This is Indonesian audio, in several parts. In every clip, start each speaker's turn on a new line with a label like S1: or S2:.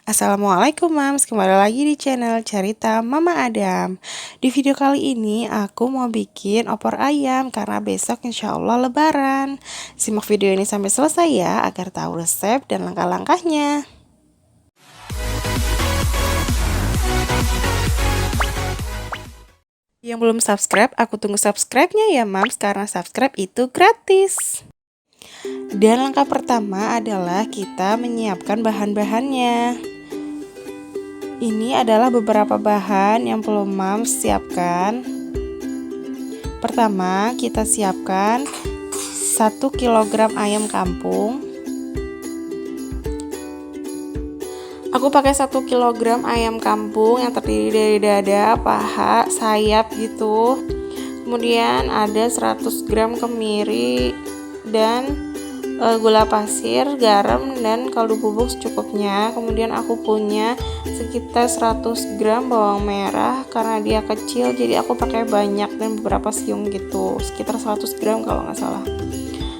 S1: Assalamualaikum Mams, kembali lagi di channel Cerita Mama Adam. Di video kali ini aku mau bikin opor ayam karena besok insya Allah lebaran. Simak video ini sampai selesai ya agar tahu resep dan langkah-langkahnya. Yang belum subscribe, aku tunggu subscribe-nya ya Mams karena subscribe itu gratis. Dan langkah pertama adalah kita menyiapkan bahan-bahannya. Ini adalah beberapa bahan yang perlu Mams siapkan. Pertama, kita siapkan 1 kg ayam kampung. Aku pakai 1 kg ayam kampung yang terdiri dari dada, paha, sayap gitu. Kemudian ada 100 gram kemiri dan gula pasir, garam, dan kaldu bubuk secukupnya. Kemudian aku punya sekitar 100 gram bawang merah karena dia kecil jadi aku pakai banyak dan beberapa siung gitu, sekitar 100 gram kalau nggak salah.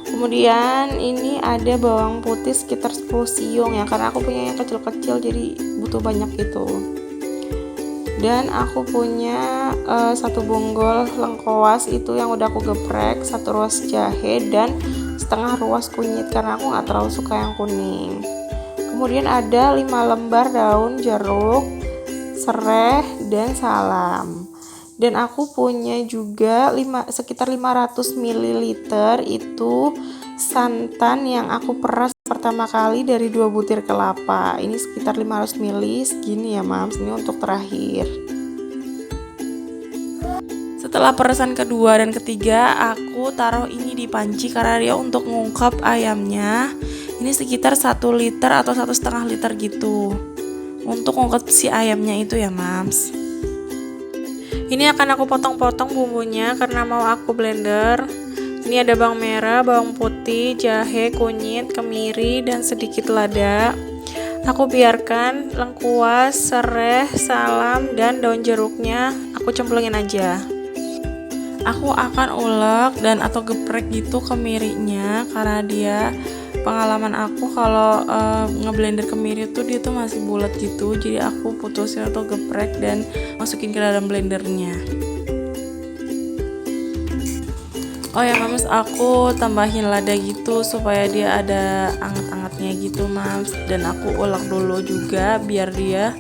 S1: Kemudian ini ada bawang putih sekitar 10 siung ya, karena aku punya yang kecil-kecil jadi butuh banyak gitu. Dan aku punya 1 bonggol lengkoas itu yang udah aku geprek, 1 ruas jahe, dan setengah ruas kunyit karena aku nggak terlalu suka yang kuning. Kemudian ada 5 lembar daun jeruk, serai, dan salam. Dan aku punya juga sekitar 500 ml itu santan yang aku peras pertama kali dari 2 butir kelapa. Ini sekitar 500 ml segini ya Mams, ini untuk terakhir. Setelah perasan kedua dan ketiga, aku taruh ini di panci karena dia untuk mengungkap ayamnya. Ini sekitar 1 liter atau 1,5 liter gitu. Untuk mengungkap si ayamnya itu ya Mams. Ini akan aku potong-potong bumbunya karena mau aku blender. Ini ada bawang merah, bawang putih, jahe, kunyit, kemiri, dan sedikit lada. Aku biarkan lengkuas, serai, salam, dan daun jeruknya aku cemplungin aja. Aku akan ulek dan atau geprek gitu kemirinya karena dia pengalaman aku kalau ngeblender kemiri tuh dia tuh masih bulat gitu, jadi aku putusin atau geprek dan masukin ke dalam blendernya. Oh ya Mams, aku tambahin lada gitu supaya dia ada anget-angetnya gitu Mams, dan aku ulek dulu juga biar dia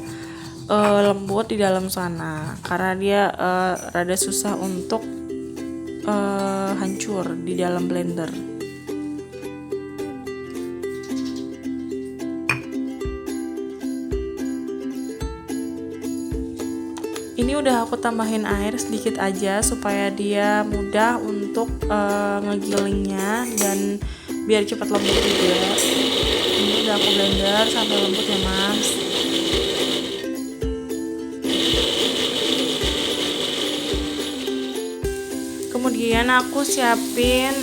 S1: lembut di dalam sana karena dia rada susah untuk hancur di dalam blender. Ini udah aku tambahin air sedikit aja supaya dia mudah untuk ngegilingnya dan biar cepat lembut juga. Ini udah aku blender sampai lembut ya Mams. Kemudian aku siapin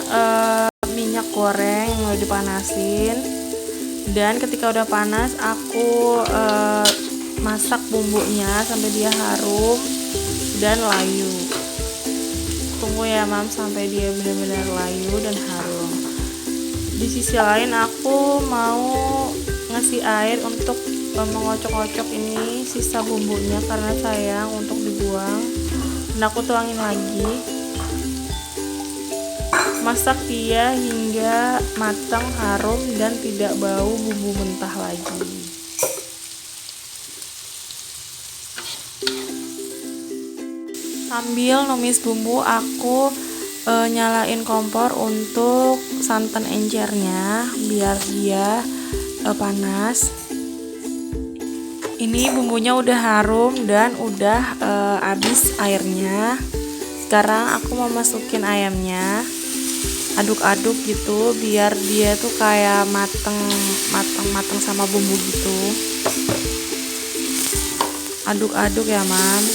S1: minyak goreng yang udah dipanasin, dan ketika udah panas aku masak bumbunya sampai dia harum dan layu. Tunggu ya Mam sampai dia benar-benar layu dan harum. Di sisi lain aku mau ngasih air untuk mengocok-ocok ini sisa bumbunya karena sayang untuk dibuang. Dan aku tuangin lagi. Masak dia hingga matang, harum, dan tidak bau bumbu mentah lagi. Sambil numis bumbu, aku nyalain kompor untuk santan encernya biar dia panas. Ini bumbunya udah harum dan udah habis airnya. Sekarang aku mau masukin ayamnya, aduk-aduk gitu biar dia tuh kayak mateng sama bumbu gitu. Aduk-aduk ya Mam.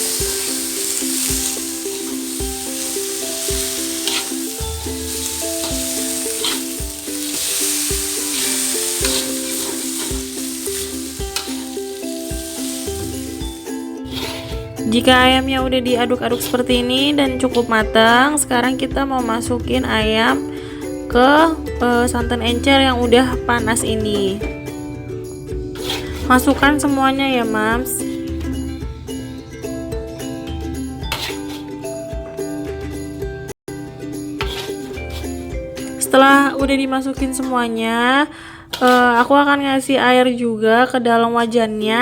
S1: Jika ayamnya udah diaduk-aduk seperti ini dan cukup matang, sekarang kita mau masukin ayam ke santan encer yang udah panas ini. Masukkan semuanya ya Mams. Setelah udah dimasukin semuanya, aku akan ngasih air juga ke dalam wajannya,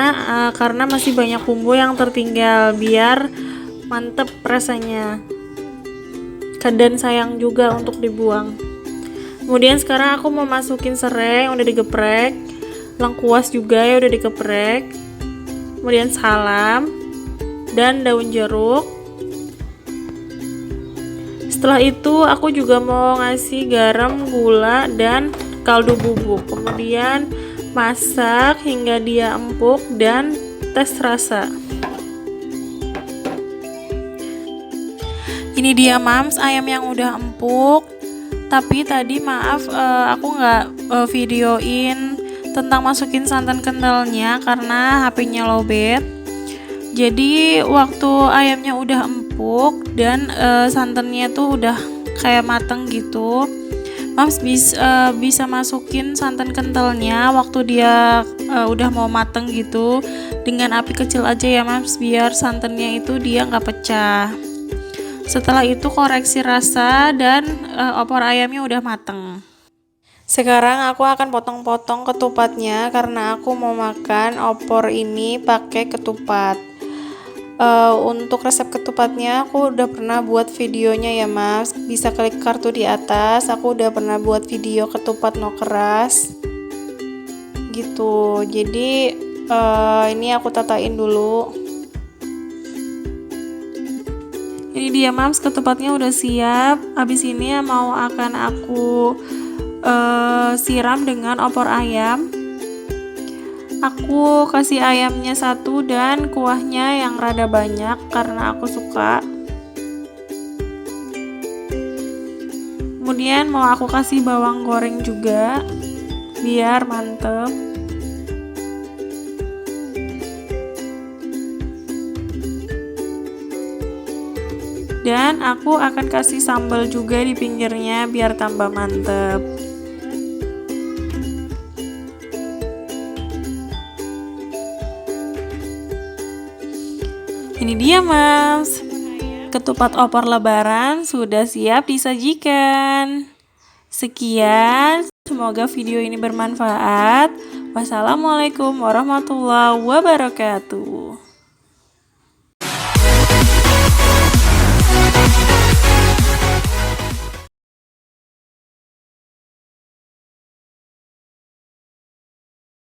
S1: karena masih banyak bumbu yang tertinggal biar mantep rasanya. Dan sayang juga untuk dibuang. Kemudian sekarang aku mau masukin serai yang udah digeprek, lengkuas juga ya udah digeprek, kemudian salam dan daun jeruk. Setelah itu aku juga mau ngasih garam, gula, dan kaldu bubuk. Kemudian masak hingga dia empuk dan tes rasa. Ini dia Mams, ayam yang udah empuk. Tapi tadi maaf, aku nggak videoin tentang masukin santan kentalnya karena HP-nya lowbat. Jadi waktu ayamnya udah empuk dan santannya tuh udah kayak mateng gitu, Mams bisa masukin santan kentalnya waktu dia udah mau mateng gitu, dengan api kecil aja ya Mams, biar santannya itu dia nggak pecah. Setelah itu koreksi rasa dan opor ayamnya udah mateng. Sekarang aku akan potong-potong ketupatnya karena aku mau makan opor ini pakai ketupat. Untuk resep ketupatnya aku udah pernah buat videonya ya Mas, bisa klik kartu di atas. Aku udah pernah buat video ketupat no keras gitu. Jadi ini aku tatain dulu. Ini dia Mams, ketupatnya udah siap. Habis ini akan aku siram dengan opor ayam. Aku kasih ayamnya satu dan kuahnya yang rada banyak karena aku suka. Kemudian mau aku kasih bawang goreng juga biar mantep. Dan aku akan kasih sambal juga di pinggirnya biar tambah mantep. Ini dia Mams, ketupat opor lebaran sudah siap disajikan. Sekian, semoga video ini bermanfaat. Wassalamualaikum warahmatullahi wabarakatuh.